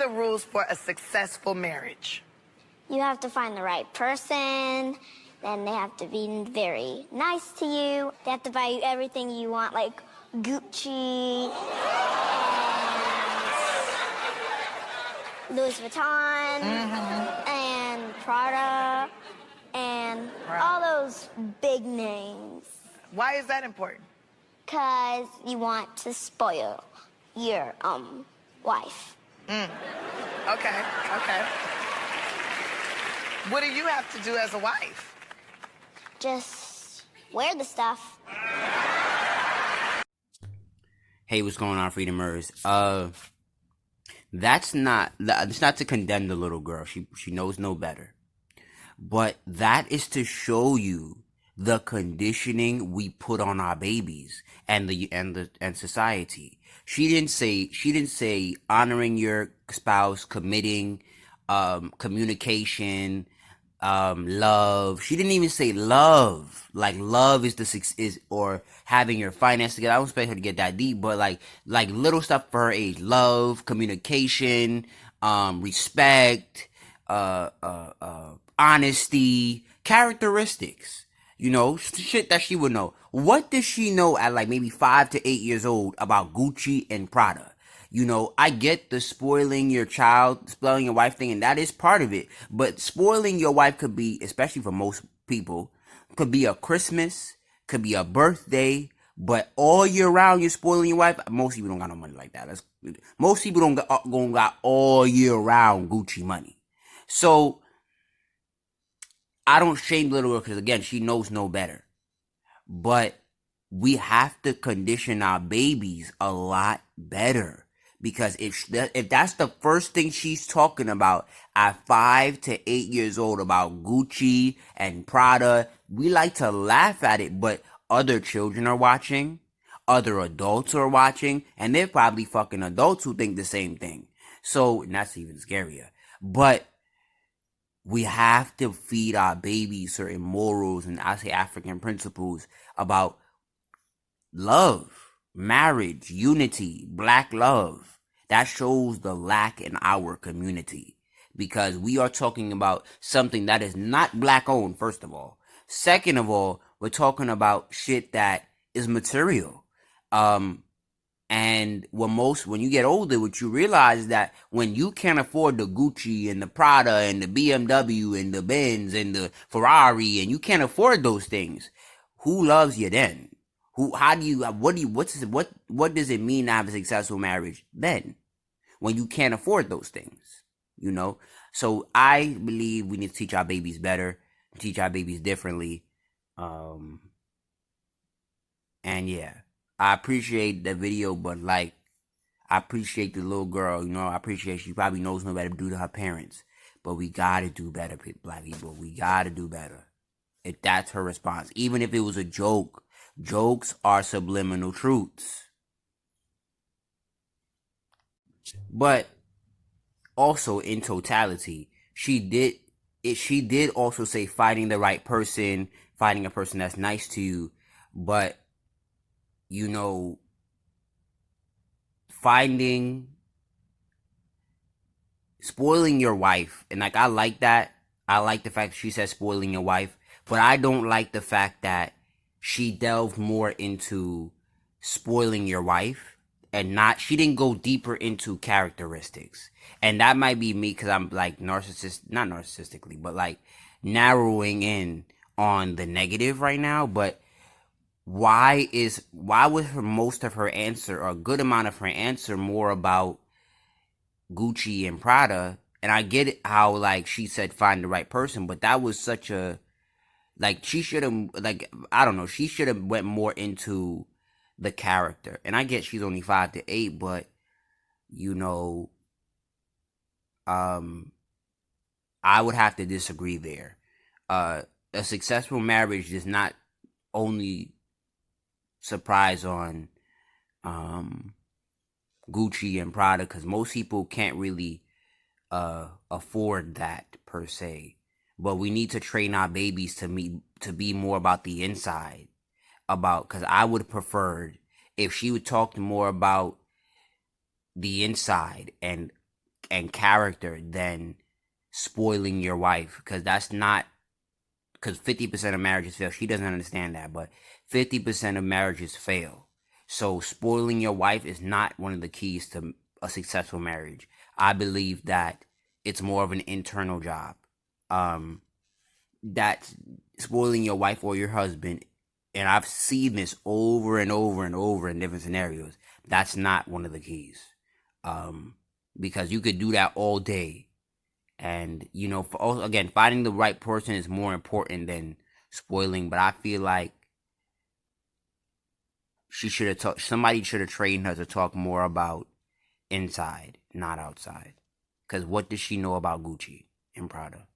the rules for a successful marriage? You have to find the right person. Then they have to be very nice to you. They have to buy you everything you want, like Gucci and Louis Vuitton and Prada and all those big names. Why is that important? Because you want to spoil your wife. Okay. What do you have to do as a wife? Just wear the stuff. Hey, what's going on, Freedomers? It's not to condemn the little girl. She knows no better. But that is to show you the conditioning we put on our babies and society. She didn't say honoring your spouse, committing, communication, love. She didn't even say love. Like love is or having your finances together. I don't expect her to get that deep, but like little stuff for her age. Love, communication, respect, honesty, characteristics. You know, shit that she would know. What does she know at like maybe 5 to 8 years old about Gucci and Prada? You know, I get the spoiling your child, spoiling your wife thing, and that is part of it. But spoiling your wife could be, especially for most people, could be a Christmas, could be a birthday, but all year round you're spoiling your wife. Most people don't got no money like that. Most people don't got all year round Gucci money. So I don't shame the little girl because, again, she knows no better. But we have to condition our babies a lot better. Because if that's the first thing she's talking about at 5 to 8 years old about Gucci and Prada, we like to laugh at it. But other children are watching. Other adults are watching. And they're probably fucking adults who think the same thing. So, and that's even scarier. But we have to feed our babies certain morals and I say African principles about love, marriage, unity, black love. That shows the lack in our community because we are talking about something that is not black owned, first of all. Second of all, we're talking about shit that is material. And when you get older, what you realize that when you can't afford the Gucci and the Prada and the BMW and the Benz and the Ferrari and you can't afford those things, who loves you then? What does it mean to have a successful marriage then? When you can't afford those things, you know? So I believe we need to teach our babies better, teach our babies differently. And yeah. I appreciate the video, but like, I appreciate the little girl, you know, I appreciate she probably knows no better to do to her parents. But we gotta do better, black people. We gotta do better. If that's her response. Even if it was a joke. Jokes are subliminal truths. But also in totality, she did also say finding the right person, finding a person that's nice to you, but you know, spoiling your wife, and like I like that. I like the fact she said spoiling your wife, but I don't like the fact that she delved more into spoiling your wife and she didn't go deeper into characteristics. And that might be me because I'm like not narcissistically, but like narrowing in on the negative right now, but why was most of her answer, or a good amount of her answer, more about Gucci and Prada? And I get it how like she said find the right person, but that was such a like she should have I don't know, she should have went more into the character. And I get she's only 5 to 8, but you know, I would have to disagree there. A successful marriage does not only surprise on Gucci and Prada, because most people can't really afford that per se. But we need to train our babies to be more about the inside. Because I would have preferred if she would talk more about the inside and and character than spoiling your wife, because that's not, because 50% of marriages fail. She doesn't understand that, but 50% of marriages fail. So spoiling your wife is not one of the keys to a successful marriage. I believe that it's more of an internal job. That spoiling your wife or your husband, and I've seen this over and over and over in different scenarios, that's not one of the keys. Because you could do that all day. And, you know, for also, again, finding the right person is more important than spoiling. But I feel like somebody should have trained her to talk more about inside, not outside. Because what does she know about Gucci and Prada?